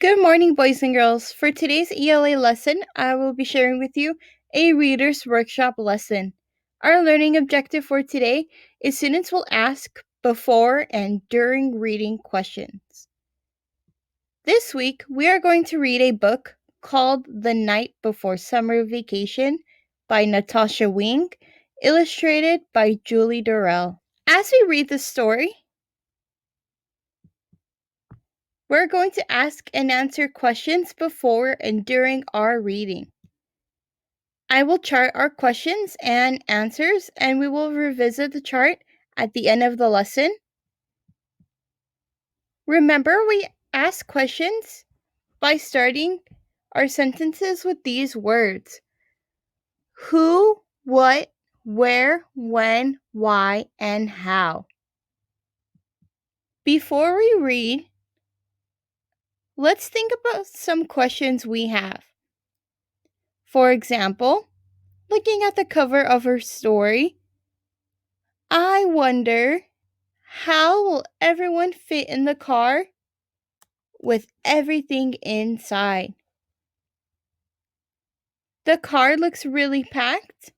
Good morning, boys and girls. For today's ELA lesson, I will be sharing with you a Reader's Workshop lesson. Our learning objective for today is students will ask before and during reading questions. This week, we are going to read a book called The Night Before Summer Vacation by Natasha Wing, illustrated by Julie Durrell. As we read the story, we're going to ask and answer questions before and during our reading. I will chart our questions and answers, and we will revisit the chart at the end of the lesson. Remember, we ask questions by starting our sentences with these words: who, what, where, when, why, and how. Before we read, let's think about some questions we have. For example, looking at the cover of her story, I wonder, how will everyone fit in the car with everything inside? The car looks really packed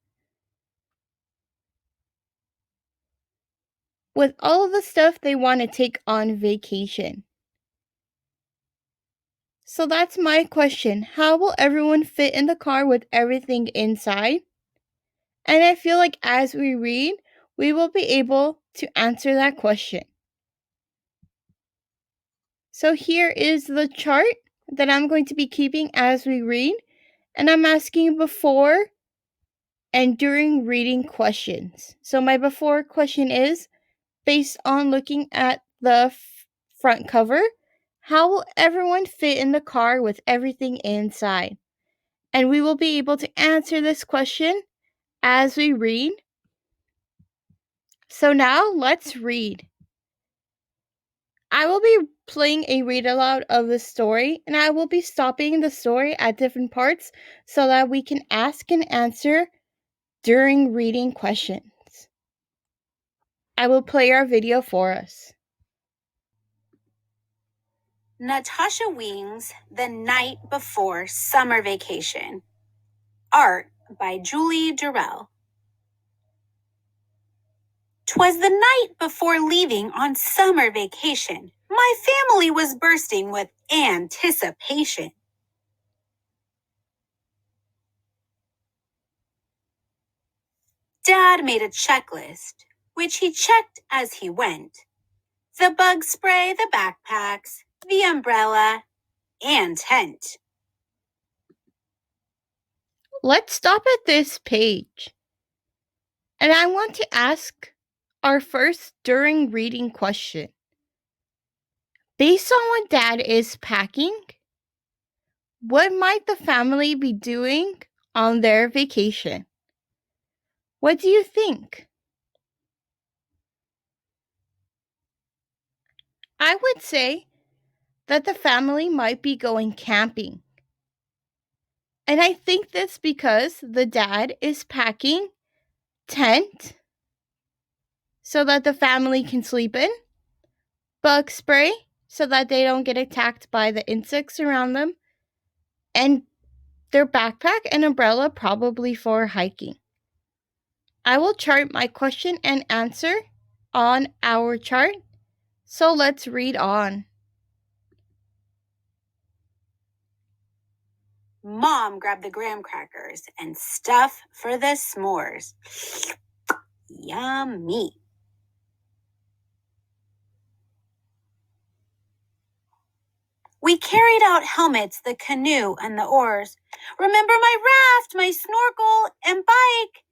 with all of the stuff they want to take on vacation. So that's my question. How will everyone fit in the car with everything inside? And I feel like as we read, we will be able to answer that question. So here is the chart that I'm going to be keeping as we read, and I'm asking before and during reading questions. So my before question is, based on looking at the front cover, how will everyone fit in the car with everything inside? And we will be able to answer this question as we read. So now let's read. I will be playing a read aloud of the story, and I will be stopping the story at different parts so that we can ask and answer during reading questions. I will play our video for us. Natasha Wing's The Night Before Summer Vacation. Art by Julie Durrell. 'Twas the night before leaving on summer vacation. My family was bursting with anticipation. Dad made a checklist, which he checked as he went. The bug spray, the backpacks, the umbrella, and tent. Let's stop at this page. And I want to ask our first during reading question. Based on what Dad is packing, what might the family be doing on their vacation? What do you think? I would say that the family might be going camping. And I think that's because the dad is packing tent so that the family can sleep in, bug spray so that they don't get attacked by the insects around them, and their backpack and umbrella probably for hiking. I will chart my question and answer on our chart, so let's read on. Mom grabbed the graham crackers and stuff for the s'mores. Yummy. We carried out helmets, the canoe, and the oars. Remember my raft, my snorkel, and bike,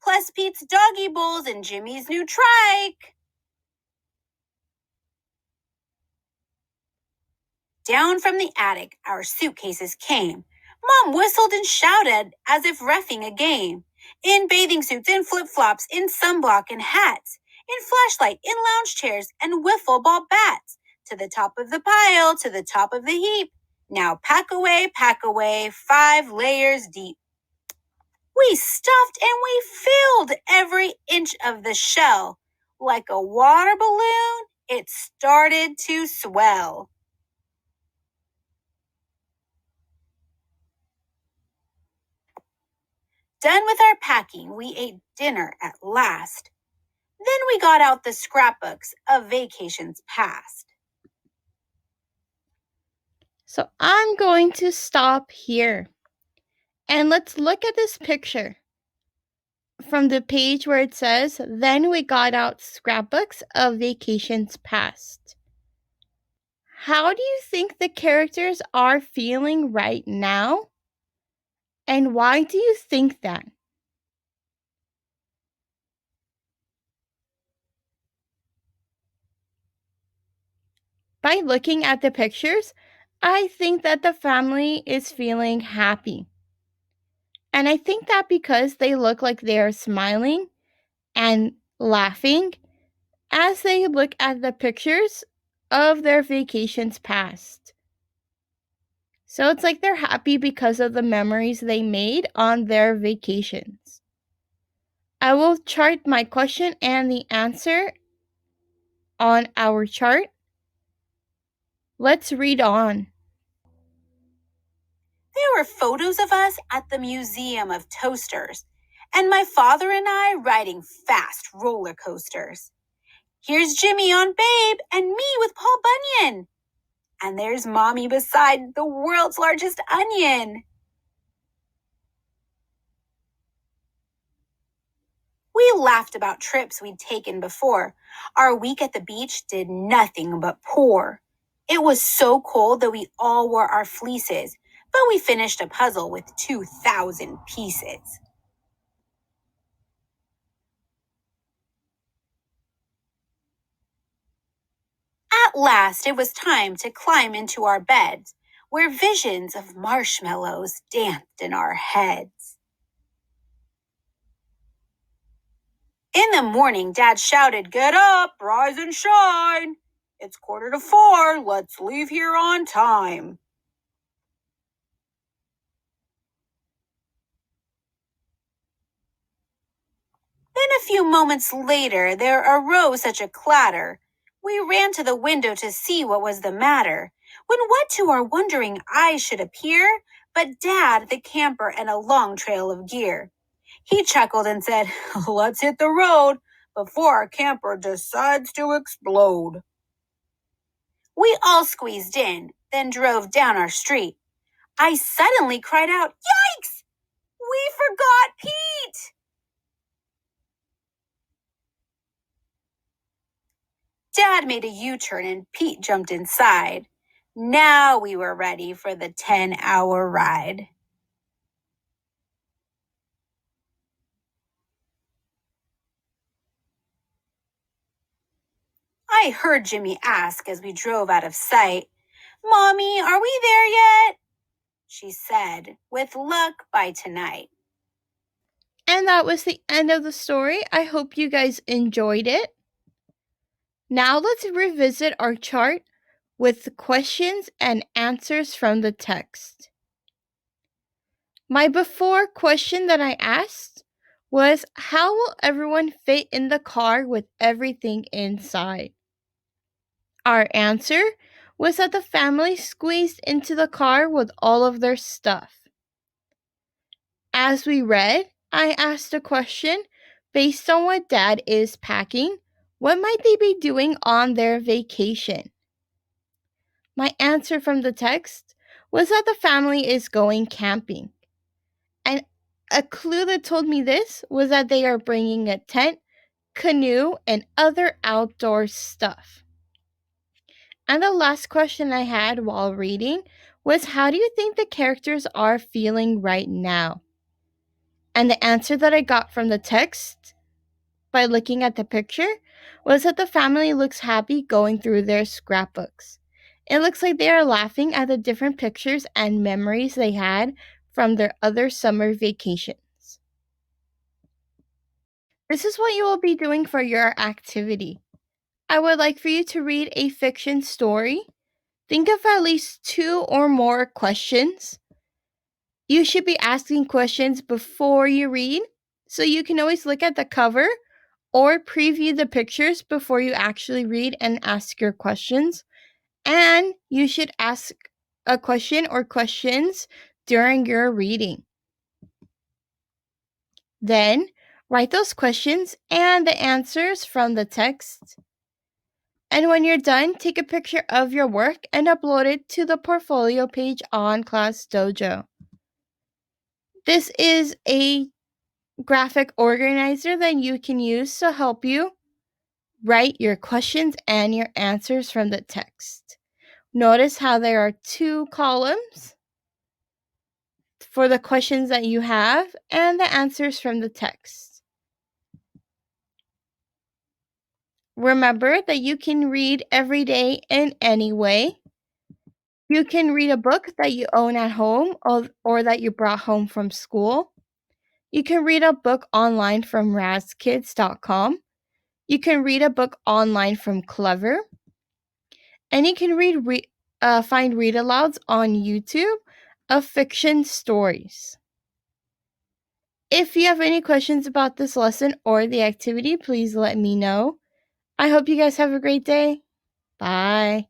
plus Pete's doggy bowls and Jimmy's new trike. Down from the attic, our suitcases came. Mom whistled and shouted as if reffing a game. In bathing suits, in flip-flops, in sunblock and hats, in flashlight, in lounge chairs, and wiffle ball bats. To the top of the pile, to the top of the heap. Now pack away, 5 layers deep. We stuffed and we filled every inch of the shell. Like a water balloon, it started to swell. Done with our packing, we ate dinner at last. Then we got out the scrapbooks of vacations past. So I'm going to stop here. And let's look at this picture from the page where it says, then we got out scrapbooks of vacations past. How do you think the characters are feeling right now? And why do you think that? By looking at the pictures, I think that the family is feeling happy. And I think that because they look like they are smiling and laughing as they look at the pictures of their vacations past. So it's like they're happy because of the memories they made on their vacations. I will chart my question and the answer on our chart. Let's read on. There were photos of us at the Museum of Toasters, and my father and I riding fast roller coasters. Here's Jimmy on Babe and me with Paul Bunyan. And there's Mommy beside the world's largest onion. We laughed about trips we'd taken before. Our week at the beach did nothing but pour. It was so cold that we all wore our fleeces, but we finished a puzzle with 2,000 pieces. At last, it was time to climb into our beds, where visions of marshmallows danced in our heads. In the morning, Dad shouted, "Get up, rise and shine. It's 3:45, let's leave here on time." Then a few moments later, there arose such a clatter. We ran to the window to see what was the matter, when what to our wondering eyes should appear but Dad, the camper, and a long trail of gear. He chuckled and said, "Let's hit the road before our camper decides to explode." We all squeezed in, then drove down our street. I suddenly cried out, "Yikes! We forgot Pete!" Dad made a U-turn and Pete jumped inside. Now we were ready for the 10-hour ride. I heard Jimmy ask as we drove out of sight, "Mommy, are we there yet?" She said, "With luck by tonight." And that was the end of the story. I hope you guys enjoyed it. Now let's revisit our chart with the questions and answers from the text. My before question that I asked was, how will everyone fit in the car with everything inside? Our answer was that the family squeezed into the car with all of their stuff. As we read, I asked a question based on what Dad is packing. What might they be doing on their vacation? My answer from the text was that the family is going camping. And a clue that told me this was that they are bringing a tent, canoe, and other outdoor stuff. And the last question I had while reading was, how do you think the characters are feeling right now? And the answer that I got from the text by looking at the picture was that the family looks happy going through their scrapbooks. It looks like they are laughing at the different pictures and memories they had from their other summer vacations. This is what you will be doing for your activity. I would like for you to read a fiction story. Think of at least 2 or more questions. You should be asking questions before you read, so you can always look at the cover or preview the pictures before you actually read and ask your questions. And you should ask a question or questions during your reading. Then, write those questions and the answers from the text. And when you're done, take a picture of your work and upload it to the portfolio page on Class Dojo. This is a graphic organizer that you can use to help you write your questions and your answers from the text. Notice how there are 2 columns for the questions that you have and the answers from the text. Remember that you can read every day in any way. You can read a book that you own at home or that you brought home from school. You can read a book online from razkids.com. You can read a book online from Clever. And you can find read alouds on YouTube of fiction stories. If you have any questions about this lesson or the activity, please let me know. I hope you guys have a great day. Bye.